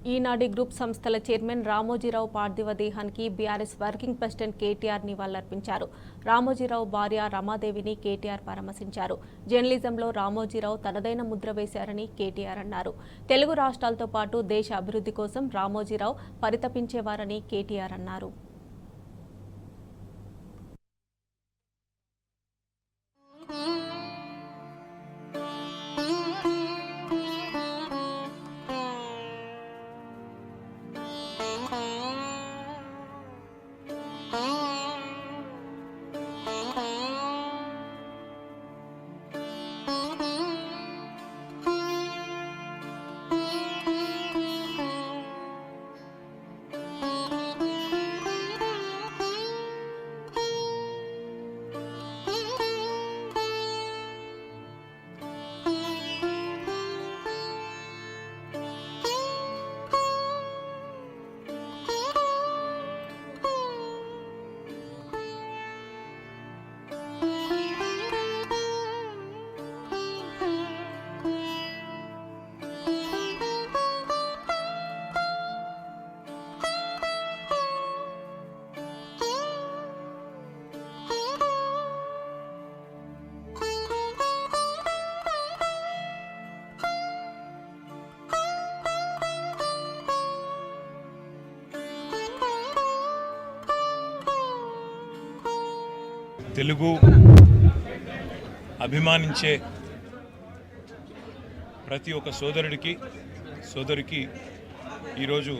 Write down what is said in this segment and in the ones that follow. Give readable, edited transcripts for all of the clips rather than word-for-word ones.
ఈనాడి group సంస్థల chairman Ramoji Rao పార్థివ దేహానికి బీఆర్ఎస్ వర్కింగ్ ప్రెసిడెంట్ కేటీఆర్ నివాళులర్పించారు. రామోజీరావు భార్య రమాదేవిని కేటీఆర్ పరామర్శించారు. జర్నలిజంలో రామోజీరావు తనదైన ముద్ర వేశారని కేటీఆర్ అన్నారు. తెలుగు రాష్ట్రాలతో పాటు దేశ అభివృద్ధి కోసం రామోజీరావు పరితపించేవారని కేటీఆర్ అన్నారు. తెలుగు అభిమానించే ప్రతి ఒక్క సోదరికి ఈరోజు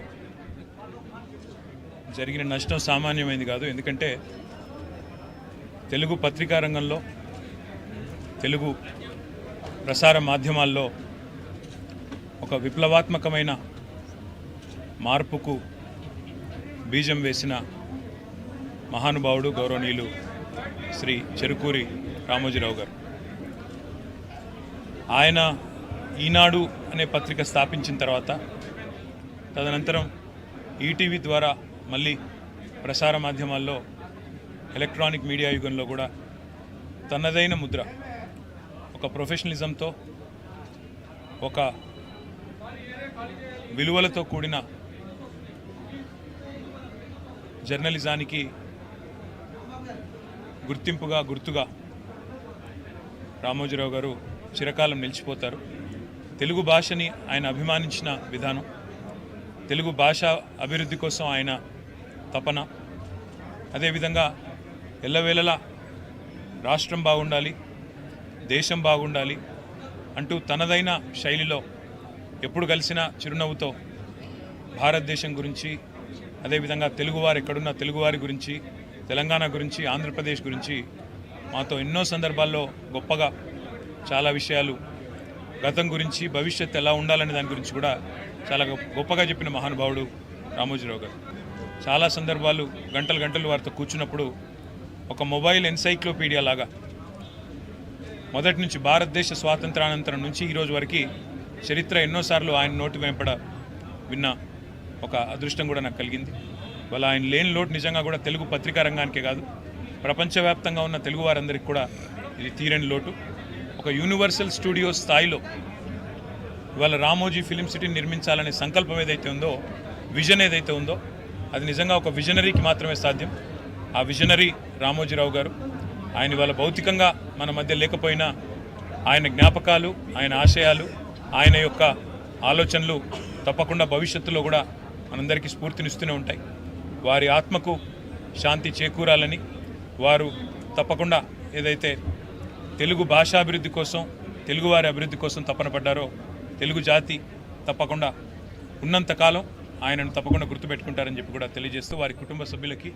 జరిగిన నష్టం సామాన్యమైంది కాదు. ఎందుకంటే తెలుగు పత్రికా రంగంలో, తెలుగు ప్రసార మాధ్యమాల్లో ఒక విప్లవాత్మకమైన మార్పుకు బీజం వేసిన మహానుభావుడు గౌరవనీయులు శ్రీ చెరుకూరి రామోజీరావు గారు. ఆయన ఈనాడు అనే పత్రిక స్థాపించిన తర్వాత తదనంతరం ఈటీవీ ద్వారా మళ్ళీ ప్రసార మాధ్యమాల్లో ఎలక్ట్రానిక్ మీడియా యుగంలో కూడా తనదైన ముద్ర, ఒక ప్రొఫెషనలిజంతో, ఒక విలువలతో కూడిన జర్నలిజానికి గుర్తుగా రామోజీరావు గారు చిరకాలం నిలిచిపోతారు. తెలుగు భాషని ఆయన అభిమానించిన విధానం, తెలుగు భాష అభివృద్ధి కోసం ఆయన తపన, అదేవిధంగా ఎల్లవేళలా రాష్ట్రం బాగుండాలి, దేశం బాగుండాలి అంటూ తనదైన శైలిలో ఎప్పుడు కలిసినా చిరునవ్వుతో భారతదేశం గురించి, అదేవిధంగా తెలుగువారు ఎక్కడున్న తెలుగువారి గురించి, తెలంగాణ గురించి, ఆంధ్రప్రదేశ్ గురించి మాతో ఎన్నో సందర్భాల్లో గొప్పగా చాలా విషయాలు, గతం గురించి, భవిష్యత్తు ఎలా ఉండాలనే దాని గురించి కూడా చాలా గొప్పగా చెప్పిన మహానుభావుడు రామోజీరావు గారు. చాలా సందర్భాలు గంటలు వారితో కూర్చున్నప్పుడు ఒక మొబైల్ ఎన్సైక్లోపీడియా లాగా మొదటి నుంచి భారతదేశ స్వాతంత్రానంతరం నుంచి ఈరోజు వరకు చరిత్ర ఎన్నోసార్లు ఆయన నోటి వెంపడ విన్న ఒక అదృష్టం కూడా నాకు కలిగింది. వాళ్ళ ఆయన లేని లోటు నిజంగా కూడా తెలుగు పత్రికా రంగానికే కాదు, ప్రపంచవ్యాప్తంగా ఉన్న తెలుగు వారందరికీ కూడా ఇది తీరని లోటు. ఒక యూనివర్సల్ స్టూడియో స్థాయిలో ఇవాళ రామోజీ ఫిలిం సిటీని నిర్మించాలనే సంకల్పం ఏదైతే ఉందో, విజన్ ఏదైతే ఉందో, అది నిజంగా ఒక విజనరీకి మాత్రమే సాధ్యం. ఆ విజనరీ రామోజీరావు గారు. ఆయన ఇవాళ భౌతికంగా మన మధ్య లేకపోయినా ఆయన జ్ఞాపకాలు, ఆయన ఆశయాలు, ఆయన యొక్క ఆలోచనలు తప్పకుండా భవిష్యత్తులో కూడా మనందరికీ స్ఫూర్తినిస్తూనే ఉంటాయి. వారి ఆత్మకు శాంతి చేకూరాలని, వారు తప్పకుండా ఏదైతే తెలుగు భాషాభివృద్ధి కోసం, తెలుగువారి అభివృద్ధి కోసం తపన పడ్డారో, తెలుగు జాతి తప్పకుండా ఉన్నంతకాలం ఆయనను తప్పకుండా గుర్తుపెట్టుకుంటారని చెప్పి కూడా తెలియజేస్తూ, వారి కుటుంబ సభ్యులకి,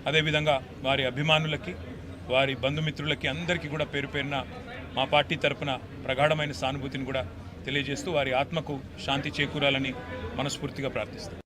అదేవిధంగా వారి అభిమానులకి, వారి బంధుమిత్రులకి అందరికీ కూడా పేరు పేరున మా పార్టీ తరఫున ప్రగాఢమైన సానుభూతిని కూడా తెలియజేస్తూ వారి ఆత్మకు శాంతి చేకూరాలని మనస్ఫూర్తిగా ప్రార్థిస్తాం.